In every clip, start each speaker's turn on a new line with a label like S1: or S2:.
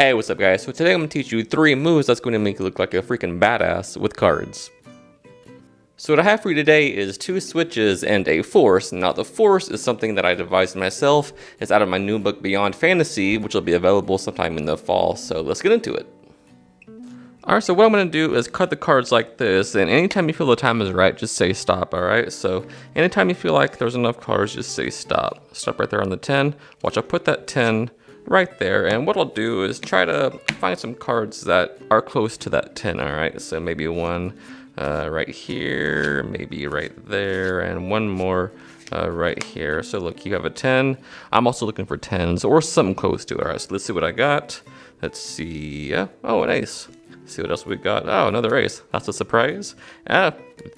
S1: Hey, what's up guys? So today I'm going to teach you 3 moves that's going to make you look like a freaking badass with cards. So what I have for you today is 2 switches and a force. Now the force is something that I devised myself. It's out of my new book Beyond Fantasy, which will be available sometime in the fall. So let's get into it. Alright, so what I'm going to do is cut the cards like this, and anytime you feel the time is right, just say stop, alright? So anytime you feel like there's enough cards, just say stop. Stop right there on the 10. Watch, I'll put that 10 right there, and what I'll do is try to find some cards that are close to that 10, alright? So maybe one right here, maybe right there, and one more right here. So look, you have a 10. I'm also looking for 10s or something close to it. Alright, so let's see what I got. Let's see. Yeah. Oh, an ace. Let's see what else we got. Oh, another ace. That's a surprise.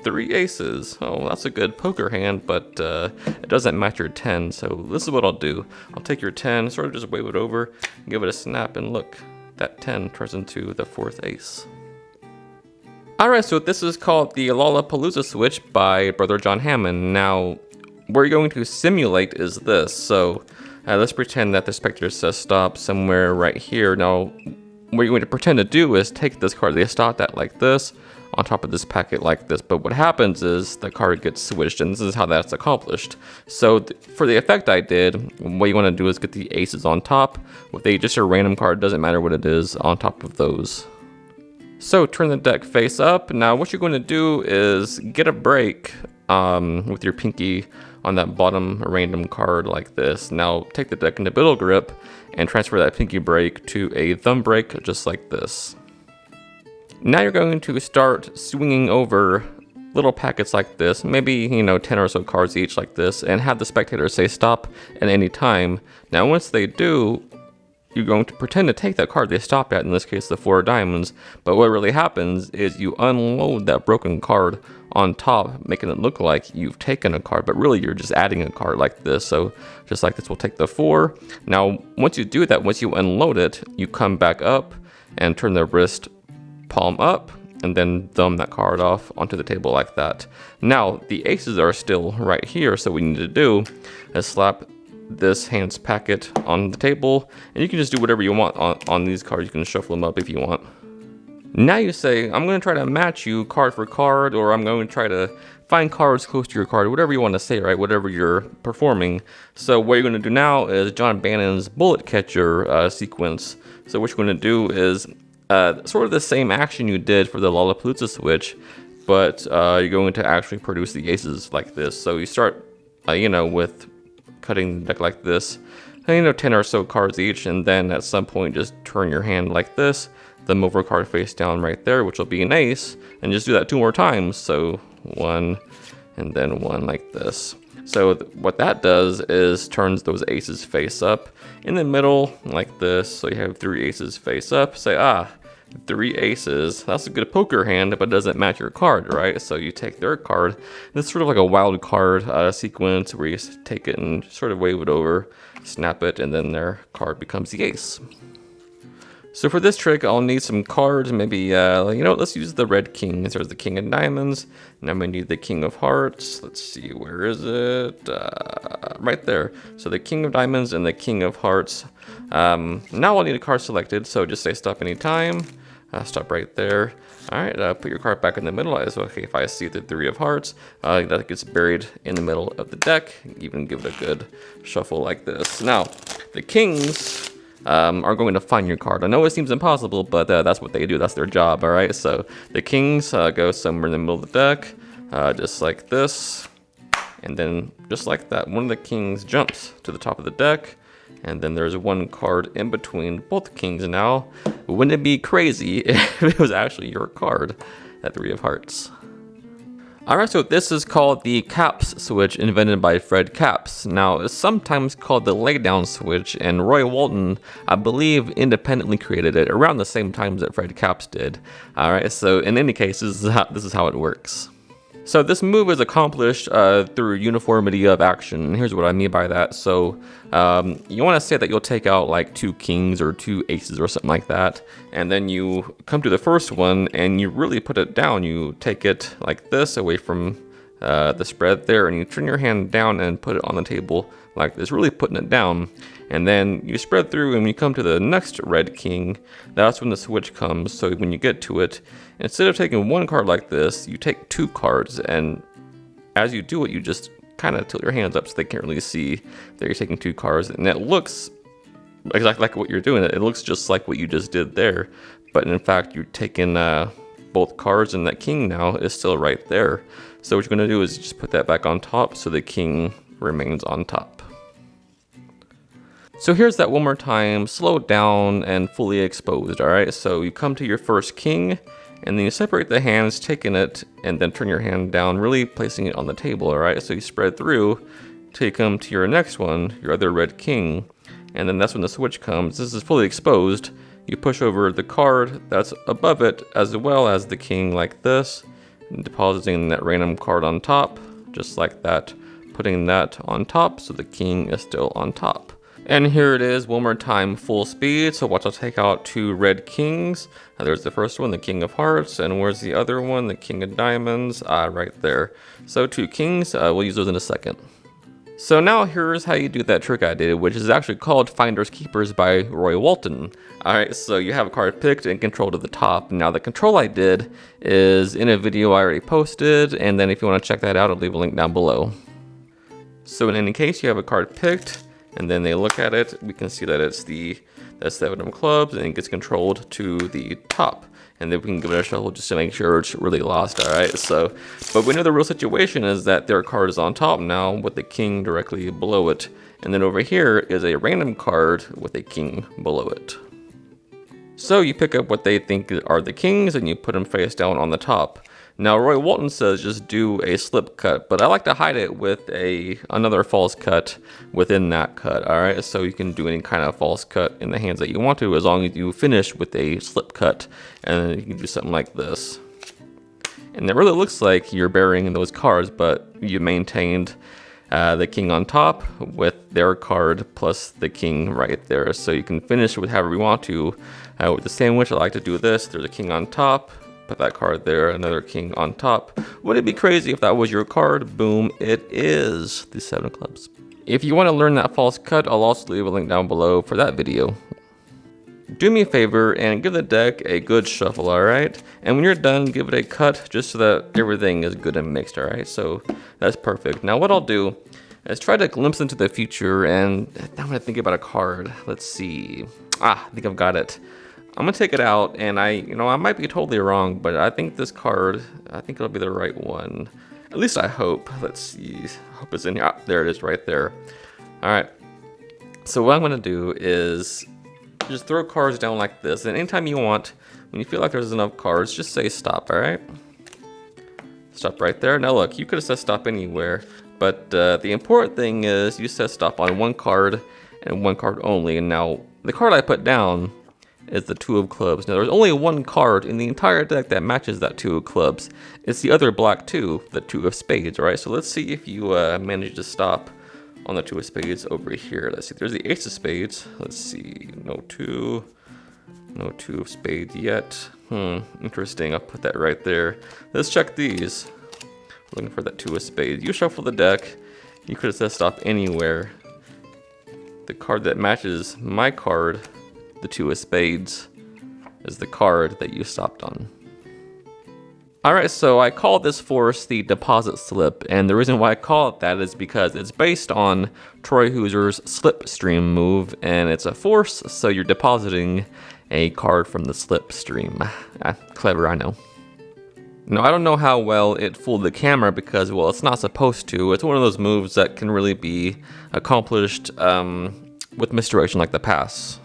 S1: 3 aces. Oh, that's a good poker hand, but it doesn't match your 10. So this is what I'll do. I'll take your 10, sort of just wave it over, give it a snap, and look, that 10 turns into the 4th ace. Alright, so this is called the Lollapalooza switch by Brother John Hammond. Now, what you're going to simulate is this. So let's pretend that the spectator says stop somewhere right here. Now, what you're going to pretend to do is take this card, they stop that like this, on top of this packet like this. But what happens is the card gets switched, and this is how that's accomplished. So for the effect I did, what you want to do is get the aces on top with just a random card, doesn't matter what it is, on top of those. So turn the deck face up. Now what you're going to do is get a break with your pinky on that bottom random card like this. Now take the deck into middle grip and transfer that pinky break to a thumb break just like this. Now you're going to start swinging over little packets like this, maybe 10 or so cards each like this, and have the spectator say stop at any time. Now once they do, you're going to pretend to take that card they stopped at, in this case the 4 diamonds, but what really happens is you unload that broken card on top, making it look like you've taken a card, but really you're just adding a card like this. So just like this, we'll take the 4. Now once you do that, once you unload it, you come back up and turn the wrist palm up, and then thumb that card off onto the table like that. Now the aces are still right here, so what we need to do is slap this hand's packet on the table, and you can just do whatever you want on these cards. You can shuffle them up if you want. Now you say, I'm going to try to match you card for card, or I'm going to try to find cards close to your card, whatever you want to say, right? Whatever you're performing. So what you're going to do now is John Bannon's bullet catcher sequence. So what you're going to do is sort of the same action you did for the Lollapalooza switch, but you're going to actually produce the aces like this. So you start, with cutting the deck like this, 10 or so cards each, and then at some point just turn your hand like this, then move your card face down right there, which will be an ace, and just do that 2 more times. So 1 and then 1 like this. So what that does is turns those aces face up in the middle like this. So you have 3 aces face up. Say, 3 aces. That's a good poker hand, but it doesn't match your card, right? So you take their card. It's sort of like a wild card sequence where you take it and sort of wave it over, snap it, and then their card becomes the ace. So for this trick, I'll need some cards. Maybe, let's use the red king. There's the king of diamonds. Now we need the king of hearts. Let's see, where is it? Right there. So the king of diamonds and the king of hearts. Now I'll need a card selected, so just say stop anytime. Stop right there. Alright, put your card back in the middle. Okay, if I see the 3 of hearts, that gets buried in the middle of the deck. Even give it a good shuffle like this. Now, the kings are going to find your card. I know it seems impossible, but that's what they do. That's their job, alright? So the kings go somewhere in the middle of the deck, just like this. And then, just like that, one of the kings jumps to the top of the deck. And then there's 1 card in between both kings now. Wouldn't it be crazy if it was actually your card, that 3 of hearts? Alright, so this is called the Caps switch, invented by Fred Capps. Now, it's sometimes called the laydown switch, and Roy Walton, I believe, independently created it around the same time that Fred Capps did. Alright, so in any case, this is how it works. So this move is accomplished through uniformity of action, and here's what I mean by that. So you want to say that you'll take out like 2 kings or 2 aces or something like that, and then you come to the first one and you really put it down. You take it like this away from the spread there, and you turn your hand down and put it on the table like this, really putting it down. And then you spread through, and when you come to the next red king, that's when the switch comes. So when you get to it, instead of taking one card like this, you take 2 cards, and as you do it, you just kind of tilt your hands up so they can't really see that you're taking 2 cards, and it looks exactly like what you're doing. It looks just like what you just did there, but in fact, you're taking both cards, and that king now is still right there. So what you're going to do is just put that back on top so the king remains on top. So here's that one more time, slowed down and fully exposed, alright? So you come to your first king, and then you separate the hands, taking it, and then turn your hand down, really placing it on the table, alright? So you spread through till you come to your next one, your other red king, and then that's when the switch comes. This is fully exposed. You push over the card that's above it, as well as the king like this, and depositing that random card on top, just like that, putting that on top so the king is still on top. And here it is one more time, full speed. So watch, I'll take out 2 red kings. There's the first one, the king of hearts, and where's the other one, the king of diamonds? Right there. So 2 kings, we'll use those in a second. So now here's how you do that trick I did, which is actually called Finders Keepers by Roy Walton. Alright, so you have a card picked and control to the top. Now the control I did is in a video I already posted, and then if you want to check that out, I'll leave a link down below. So in any case, you have a card picked, and then they look at it, we can see that it's the 7 of clubs, and it gets controlled to the top. And then we can give it a shuffle just to make sure it's really lost, alright? So, but we know the real situation is that their card is on top now with the king directly below it. And then over here is a random card with a king below it. So you pick up what they think are the kings and you put them face down on the top. Now Roy Walton says just do a slip cut, but I like to hide it with another false cut within that cut, alright? So you can do any kind of false cut in the hands that you want to, as long as you finish with a slip cut, and then you can do something like this. And it really looks like you're burying those cards, but you maintained the king on top with their card plus the king right there. So you can finish with however you want to. With the sandwich, I like to do this. There's a king on top. Put that card there, another king on top. Would it be crazy if that was your card? Boom, it is the 7 of clubs. If you want to learn that false cut, I'll also leave a link down below for that video. Do me a favor and give the deck a good shuffle, alright? And when you're done, give it a cut just so that everything is good and mixed, alright? So that's perfect. Now what I'll do is try to glimpse into the future, and I'm going to think about a card. Let's see. I think I've got it. I'm gonna take it out, and I might be totally wrong, but I think this card, I think it'll be the right one. At least I hope. Let's see. I hope it's in here. There it is, right there. All right. So what I'm gonna do is just throw cards down like this, and anytime you want, when you feel like there's enough cards, just say stop. All right. Stop right there. Now look, you could have said stop anywhere, but the important thing is you said stop on 1 card and 1 card only. And now the card I put down is the 2 of clubs. Now there's only 1 card in the entire deck that matches that 2 of clubs. It's the other black 2, the 2 of spades, right? So let's see if you manage to stop on the 2 of spades over here. Let's see, there's the ace of spades. Let's see, no 2 of spades yet. Interesting, I'll put that right there. Let's check these. Looking for that 2 of spades. You shuffle the deck. You could have said stop anywhere. The card that matches my card, the 2 of spades, is the card that you stopped on. Alright, so I call this force the deposit slip, and the reason why I call it that is because it's based on Troy Hoozer's slipstream move, and it's a force, so you're depositing a card from the slipstream. Clever, I know. Now, I don't know how well it fooled the camera because, well, it's not supposed to. It's one of those moves that can really be accomplished with misdirection like the pass.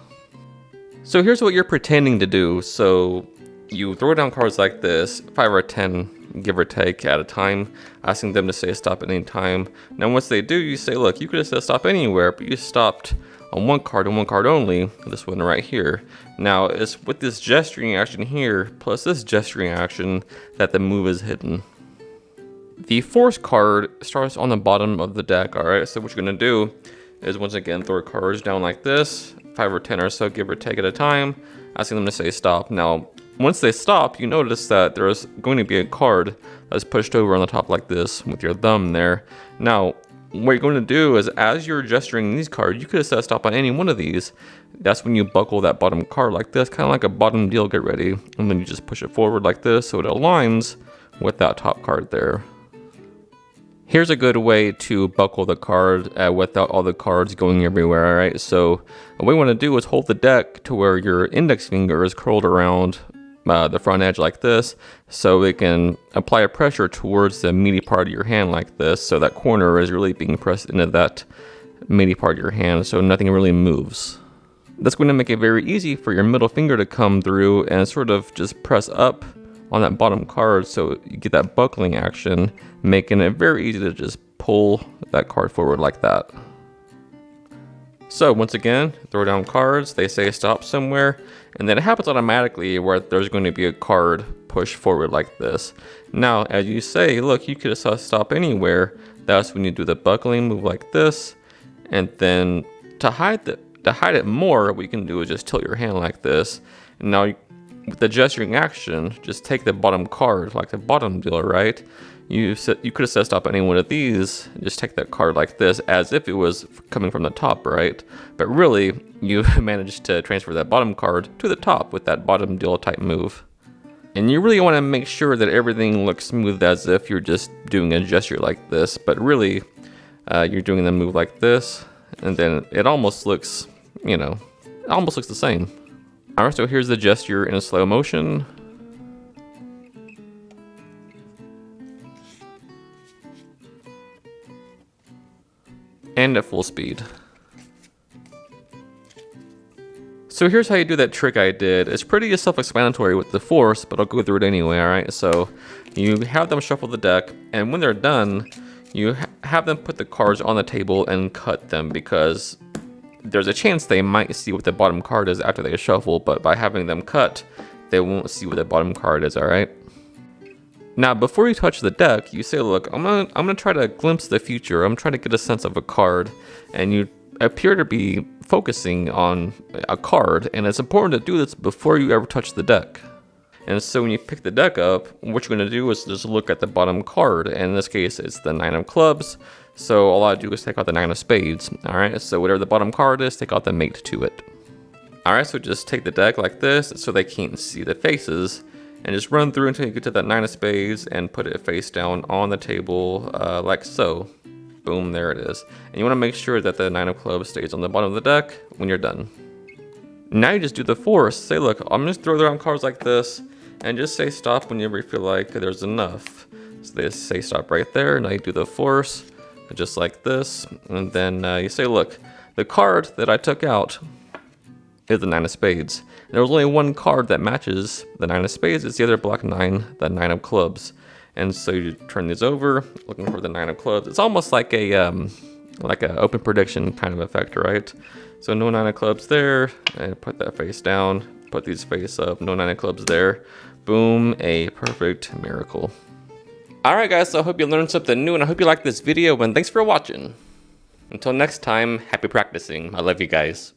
S1: So here's what you're pretending to do. So you throw down cards like this, 5 or 10, give or take, at a time, asking them to say stop at any time. Now once they do, you say, look, you could have said stop anywhere, but you stopped on 1 card and 1 card only, this one right here. Now it's with this gesturing action here, plus this gesturing action, that the move is hidden. The force card starts on the bottom of the deck, alright? So what you're gonna do is once again throw cards down like this, 5 or 10 or so, give or take at a time, asking them to say stop. Now, once they stop, you notice that there's going to be a card that's pushed over on the top like this with your thumb there. Now, what you're going to do is, as you're gesturing these cards, you could have set stop on any one of these. That's when you buckle that bottom card like this, kind of like a bottom deal, get ready. And then you just push it forward like this so it aligns with that top card there. Here's a good way to buckle the card without all the cards going everywhere, alright? So what we want to do is hold the deck to where your index finger is curled around the front edge like this, so we can apply a pressure towards the meaty part of your hand like this, so that corner is really being pressed into that meaty part of your hand, so nothing really moves. That's going to make it very easy for your middle finger to come through and sort of just press up on that bottom card, so you get that buckling action, making it very easy to just pull that card forward like that. So once again, throw down cards, they say stop somewhere, and then it happens automatically where there's going to be a card pushed forward like this. Now, as you say, look, you could have stop anywhere. That's when you do the buckling move like this, and then to hide it more, what you can do is just tilt your hand like this. And now, with the gesturing action, just take the bottom card, like the bottom dealer, right? You could have set stop any one of these, just take that card like this as if it was coming from the top, right? But really, you managed to transfer that bottom card to the top with that bottom deal type move. And you really want to make sure that everything looks smooth as if you're just doing a gesture like this, but really, you're doing the move like this, and then it almost looks, it almost looks the same. Alright, so here's the gesture in a slow motion. And at full speed. So here's how you do that trick I did. It's pretty self-explanatory with the force, but I'll go through it anyway, alright? So you have them shuffle the deck, and when they're done, you have them put the cards on the table and cut them, because there's a chance they might see what the bottom card is after they shuffle, but by having them cut, they won't see what the bottom card is, alright? Now, before you touch the deck, you say, look, I'm gonna try to glimpse the future. I'm trying to get a sense of a card, and you appear to be focusing on a card, and it's important to do this before you ever touch the deck. And so when you pick the deck up, what you're gonna do is just look at the bottom card, and in this case, it's the 9 of clubs. So all I do is take out the 9 of spades. All right, so whatever the bottom card is, take out the mate to it. All right, so just take the deck like this, so they can't see the faces, and just run through until you get to that 9 of spades and put it face down on the table like so. Boom, there it is. And you want to make sure that the 9 of clubs stays on the bottom of the deck when you're done. Now you just do the force. Say, look, I'm just throw down cards like this and just say stop whenever you feel like there's enough. So they say stop right there. Now you do the force just like this. And then you say, look, the card that I took out is the 9 of spades. There was only one card that matches the 9 of spades. It's the other black 9, the 9 of clubs. And so you turn these over, looking for the 9 of clubs. It's almost like a open prediction kind of effect, right? So no 9 of clubs there, and put that face down. Put these face up, no 9 of clubs there. Boom, a perfect miracle. Alright guys, so I hope you learned something new, and I hope you liked this video, and thanks for watching. Until next time, happy practicing. I love you guys.